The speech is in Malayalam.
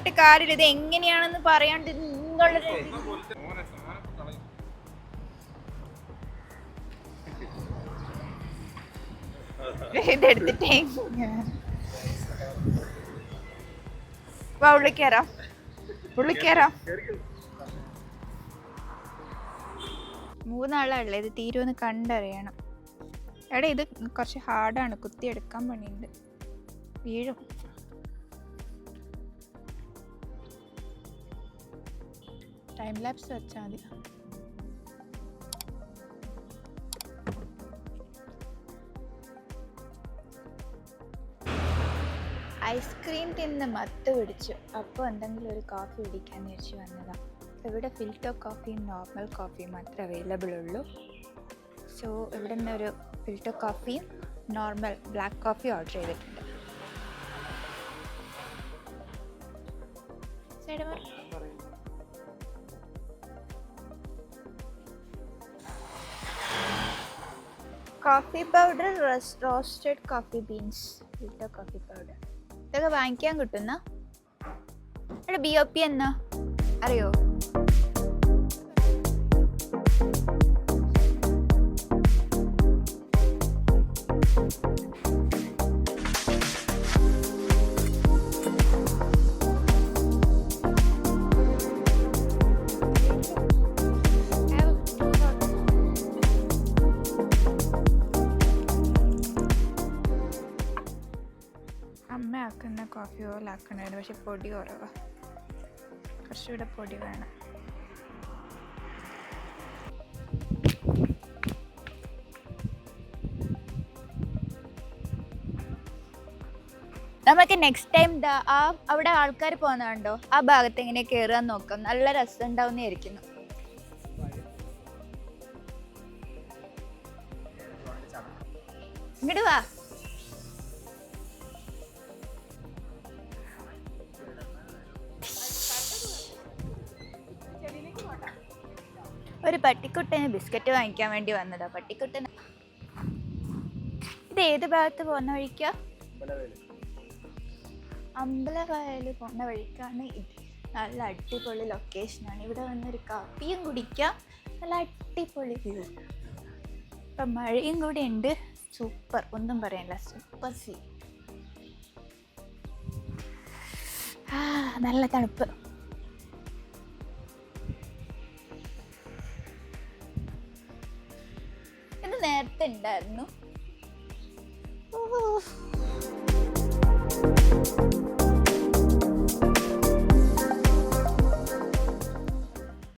പറഞ്ഞിട്ട് കാര്യമില്ല. ഇത് എങ്ങനെയാണെന്ന് പറയാണ്ട് നിങ്ങളൊരു ഇതെടുത്തിട്ടേ ഉള്ളിക്കേറാം. മൂന്നാളുള്ള ഇത് തീരുമെന്ന് കണ്ടറിയണം. എടാ ഇത് കുറച്ച് ഹാർഡാണ്, കുത്തിയെടുക്കാൻ പണിയുണ്ട്, വീഴും. ടൈം ലാപ്സ് വെച്ചാൽ മതി. ഐസ്ക്രീം തിന്ന് മത്ത് പിടിച്ചു. അപ്പോൾ എന്തെങ്കിലും ഒരു കോഫി കുടിക്കാമെന്ന് വെച്ച് വന്നതാണ്. ഇവിടെ ഫിൽറ്റർ കോഫിയും നോർമൽ കോഫിയും മാത്രമേ അവൈലബിൾ ഉള്ളൂ. സോ ഇവിടെ നിന്ന് ഒരു ഫിൽറ്റർ കോഫിയും നോർമൽ ബ്ലാക്ക് കോഫി ഓർഡർ ചെയ്തിട്ടുണ്ട്. Coffee powder, roasted coffee beans, filter coffee powder, ഇതൊക്കെ വാങ്ങിക്കാൻ കിട്ടുന്ന. ഇവിടെ BOP എന്നാ അറിയോ? അമ്മ ആക്കുന്ന കോഫി പോലെ ആക്കണമായിരുന്നു, പക്ഷെ പൊടി കുറവാണ്. കുറച്ചുകൂടെ പൊടി വേണം. നമുക്ക് നെക്സ്റ്റ് ടൈം അവിടെ ആൾക്കാർ പോകുന്നുണ്ടോ ആ ഭാഗത്ത് എങ്ങനെ കയറാൻ നോക്കാം. നല്ല രസം ഉണ്ടാവുന്നതായിരിക്കുന്നു. ഇങ്ങോട്ട് വാ. ഒരു പട്ടിക്കുട്ടന് ബിസ്ക്കറ്റ് വാങ്ങിക്കാൻ വേണ്ടി വന്നതാ. പട്ടിക്കുട്ടന് ഇത് ഏത് ഭാഗത്ത് പോകുന്ന വഴിക്കാ? അമ്പലവയൽ പോകുന്ന വഴിക്കാണ് ഇത്. നല്ല അടിപൊളി ലൊക്കേഷനാണ്. ഇവിടെ വന്നൊരു കാപ്പിയും കുടിക്കാം. നല്ല അടിപൊളി വ്യൂ. ഇപ്പം മഴയും കൂടി ഉണ്ട്. സൂപ്പർ, ഒന്നും പറയാനില്ല, സൂപ്പർ സീ. നല്ല തണുപ്പ്. ഇത് നേരത്തെ ഉണ്ടായിരുന്നു.